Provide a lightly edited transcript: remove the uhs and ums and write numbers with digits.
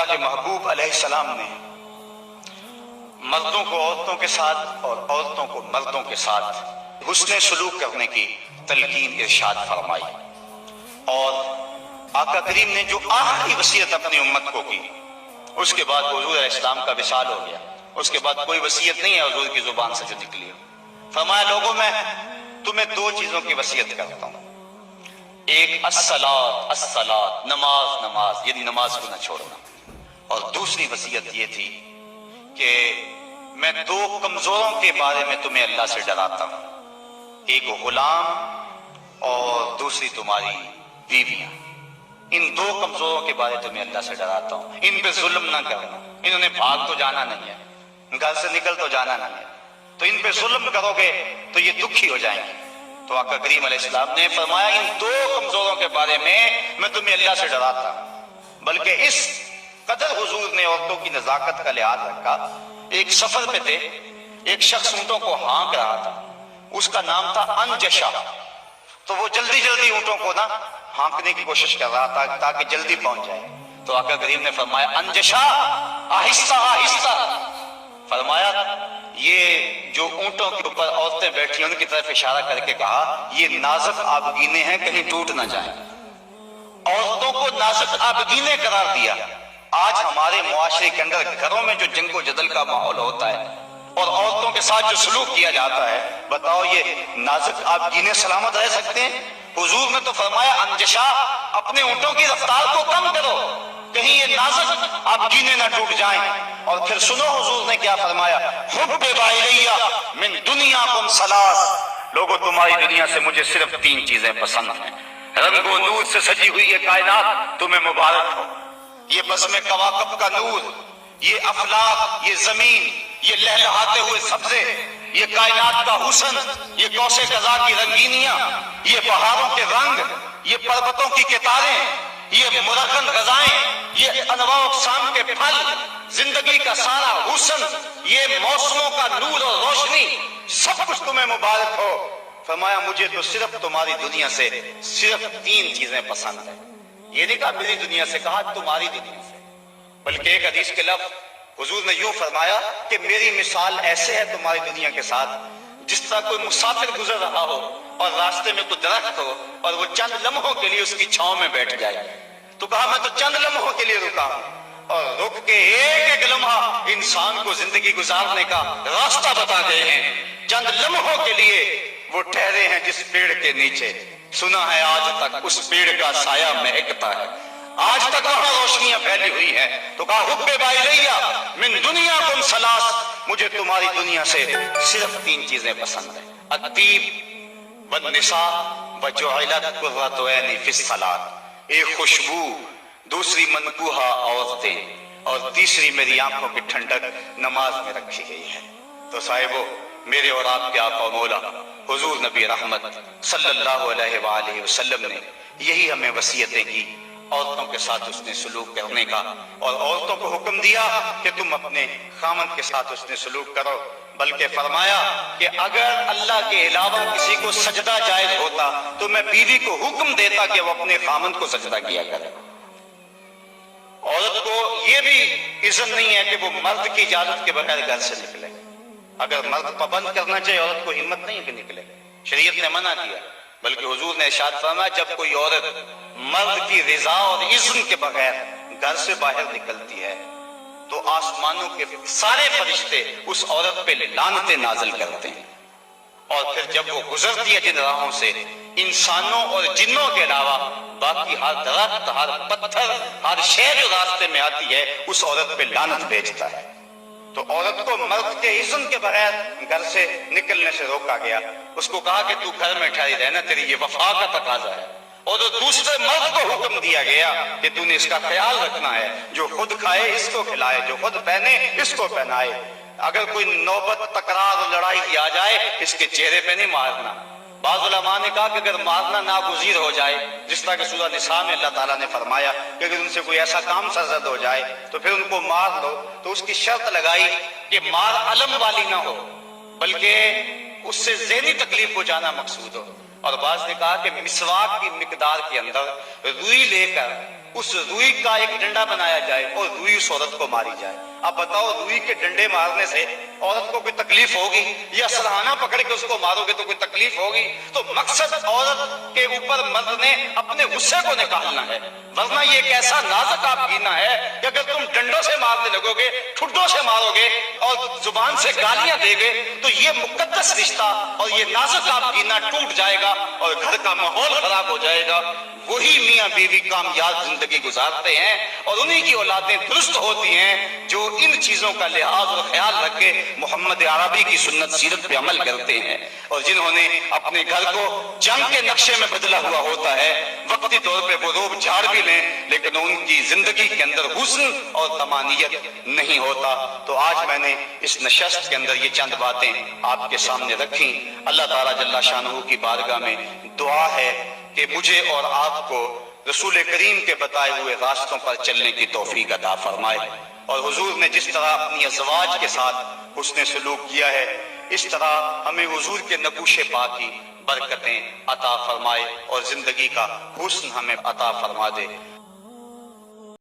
اللہ کے محبوب علیہ السلام نے مردوں کو عورتوں کے ساتھ اور عورتوں کو مردوں کے ساتھ حسن سلوک کرنے کی تلقین ارشاد فرمائی، اور آقا کریم نے جو آخری وصیت اپنی امت کو کی، اس کے بعد حضور علیہ السلام کا وصال ہو گیا، اس کے بعد کوئی وصیت نہیں ہے حضور کی زبان سے جو نکلی ہو۔ فرمایا لوگوں میں تمہیں دو چیزوں کی وصیت کرتا ہوں، ایک الصلاۃ الصلاۃ، نماز نماز، یعنی نماز کو نہ چھوڑنا، اور دوسری وصیت یہ تھی کہ میں دو کمزوروں کے بارے میں تمہیں اللہ سے ڈراتا ہوں، ایک غلام اور دوسری تمہاری بیویاں، ان دو کمزوروں کے بارے تمہیں اللہ سے ڈراتا ہوں، ان پہ ظلم نہ کرنا، انہوں نے بھاگ تو جانا نہیں ہے، گھر سے نکل تو جانا نہیں ہے، تو ان پہ ظلم کرو گے تو یہ دکھی ہو جائیں گے۔ تو آقا کریم علیہ السلام نے فرمایا ان دو کمزوروں کے بارے میں تمہیں اللہ سے ڈراتا ہوں، بلکہ اس قدر حضور نے عورتوں کی نزاکت کا لحاظ رکھا۔ ایک سفر پہ تھے، ایک شخص اونٹوں کو ہانک رہا تھا، اس کا نام تھا انجشا، تو وہ جلدی جلدی اونٹوں کو نا ہانکنے کی کوشش کر رہا تھا تاکہ جلدی پہنچ جائے۔ تو آقا کریم نے فرمایا انجشا آہستہ آہستہ، فرمایا یہ جو اونٹوں کے اوپر عورتیں بیٹھی ہیں ان کی طرف اشارہ کر کے کہا یہ نازک آبگینے ہیں، کہیں ٹوٹ نہ جائیں۔ عورتوں کو نازک آبگینے قرار دیا۔ آج ہمارے معاشرے کے اندر گھروں میں جو جنگ و جدل کا ماحول ہوتا ہے اور عورتوں کے ساتھ جو سلوک کیا جاتا ہے، بتاؤ یہ نازک آبگینے سلامت رہ سکتے ہیں؟ حضور نے تو فرمایا انجشا اپنے اونٹوں کی رفتار کو کم کرو، کہیں یہ نازک آبگینے نہ ٹوٹ جائیں۔ اور پھر سنو حضور نے کیا فرمایا، حبب الیہ من دنیاکم ثلاث، لوگوں تمہاری دنیا سے مجھے صرف تین چیزیں پسند ہیں، رنگ و نور سے سجی ہوئی یہ کائنات تمہیں مبارک ہو، یہ بزم کواکب کا نور، یہ افلاک، یہ زمین، یہ لہلہاتے ہوئے سبزے، یہ کائنات کا حسن، یہ کوس قزا کی رنگینیاں، یہ پہاڑوں کے رنگ، یہ پربتوں کی کتاریں، یہ مرغن غذائیں، یہ انواع اقسام کے پھل، زندگی کا سارا حسن، یہ موسموں کا نور اور روشنی، سب کچھ تمہیں مبارک ہو۔ فرمایا مجھے تو صرف تمہاری دنیا سے صرف تین چیزیں پسند ہیں، یہ نہیں کہا میری دنیا سے، کہا تمہاری دنیا سے۔ بلکہ ایک حدیث کے لفظ حضور نے یوں فرمایا کہ میری مثال ایسے ہے تمہاری دنیا کے ساتھ جس طرح کوئی مسافر گزر رہا ہو اور راستے میں کوئی درخت ہو اور وہ چند لمحوں کے لیے اس کی چھاؤں میں بیٹھ جائے، تو کہا میں تو چند لمحوں کے لیے رکا ہوں، اور رک کے ایک ایک لمحہ انسان کو زندگی گزارنے کا راستہ بتا گئے ہیں۔ چند لمحوں کے لیے وہ ٹھہرے ہیں جس پیڑ کے نیچے، سنا ہے آج تک اس پیڑ کا سایہ مہکتا ہے، آج تک وہاں روشنیاں پھیلی ہوئی ہیں۔ تو کہا حبب الیہ من دنیاکم ثلاث، مجھے تمہاری دنیا سے صرف تین چیزیں پسند ہیں، الطیب والنساء وجعلت قرۃ عینی فی الصلاۃ، ایک خوشبو، دوسری منکوحہ عورتیں، اور تیسری میری آنکھوں کی ٹھنڈک نماز میں رکھی گئی ہے۔ تو صاحبو، میرے اور آپ کے آقا و مولا حضور نبی رحمت صلی اللہ علیہ وآلہ وسلم نے یہی ہمیں وصیتیں کی، عورتوں کے ساتھ اس نے سلوک کرنے کا، اور عورتوں کو حکم دیا کہ تم اپنے خامن کے ساتھ اس نے سلوک کرو، بلکہ فرمایا کہ اگر اللہ کے علاوہ کسی کو سجدہ جائز ہوتا تو میں بیوی کو حکم دیتا کہ وہ اپنے خامن کو سجدہ کیا کرے۔ عورت کو یہ بھی اذن نہیں ہے کہ وہ مرد کی اجازت کے بغیر گھر سے نکلے، اگر مرد پابند کرنا چاہے عورت کو ہمت نہیں ہے کہ نکلے، شریعت نے منع کیا، بلکہ حضور نے ارشاد فرمایا جب کوئی عورت مرد کی رضا اور اذن کے بغیر گھر سے باہر نکلتی ہے تو آسمانوں کے سارے فرشتے اس عورت پہ لعنتیں نازل کرتے ہیں، اور پھر جب وہ گزرتی ہے جن راہوں سے، انسانوں اور جنوں کے علاوہ باقی ہر درخت، ہر پتھر، ہر شے جو راستے میں آتی ہے اس عورت پہ لعنت بھیجتا ہے۔ تو عورت کو مرد کے اذن کے بغیر گھر سے نکلنے سے روکا گیا، اس کو کہا کہ تو گھر میں ٹھہری رہنا، تیری یہ وفا کا تقاضا ہے، اور دوسرے مرد کو حکم دیا گیا کہ تو نے اس کا خیال رکھنا ہے، جو خود کھائے اس کو کھلائے، جو خود پہنے اس کو پہنائے، اگر کوئی نوبت تکرار اور لڑائی کی آ جائے اس کے چہرے پہ نہیں مارنا۔ بعض علماء نے کہا کہ اگر مارنا ناگزیر ہو جائے، جس طرح کہ سورہ نساء میں اللہ تعالیٰ نے فرمایا کہ اگر ان سے کوئی ایسا کام سرزد ہو جائے تو پھر ان کو مار دو، تو اس کی شرط لگائی کہ مار علم والی نہ ہو بلکہ اس سے ذہنی تکلیف پہنچانا مقصود ہو۔ اور بعض نے کہا کہ مسواک کی مقدار کے اندر روئی لے کر اس روئی کا ایک ڈنڈا بنایا جائے اور روئی اس عورت کو ماری جائے. اب بتاؤ روئی کے ڈنڈے مارنے سے عورت کو کوئی تکلیف ہوگی؟ یا سرہانہ پکڑ کے اس کو مارو گے تو کوئی تکلیف ہوگی؟ تو مقصد عورت کے اوپر مرد نے اپنے غصے کو نکالنا ہے، ورنہ یہ ایک ایسا نازک آبگینہ ہے کہ اگر تم ڈنڈوں سے مارنے لگو گے، ٹھڈوں سے مارو گے اور زبان سے گالیاں دے گے تو یہ مقدس رشتہ اور یہ نازک آبگینہ ٹوٹ جائے گا اور گھر کا ماحول خراب ہو جائے گا. وہی میاں بیوی کامیاب زندگی گزارتے ہیں اور انہی کی اولادیں درست ہوتی ہیں جو ان چیزوں کا لحاظ اور خیال رکھ کے محمد عربی کی سنت سیرت پہ عمل کرتے ہیں، اور جنہوں نے اپنے گھر کو جنگ کے نقشے میں بدلا ہوا ہوتا ہے. وقتی طور پہ وہ روب جھاڑ بھی لیں لیکن ان کی زندگی کے اندر حسن اور طمانیت نہیں ہوتا. تو آج میں نے اس نشست کے اندر یہ چند باتیں آپ کے سامنے رکھیں. اللہ تعالیٰ جل شانہ کی بارگاہ میں دعا ہے کہ مجھے اور آپ کو رسول کریم کے بتائے ہوئے راستوں پر چلنے کی توفیق عطا فرمائے، اور حضور نے جس طرح اپنی ازواج کے ساتھ حسن سلوک کیا ہے اس طرح ہمیں حضور کے نقوش پا کی برکتیں عطا فرمائے اور زندگی کا حسن ہمیں عطا فرما دے.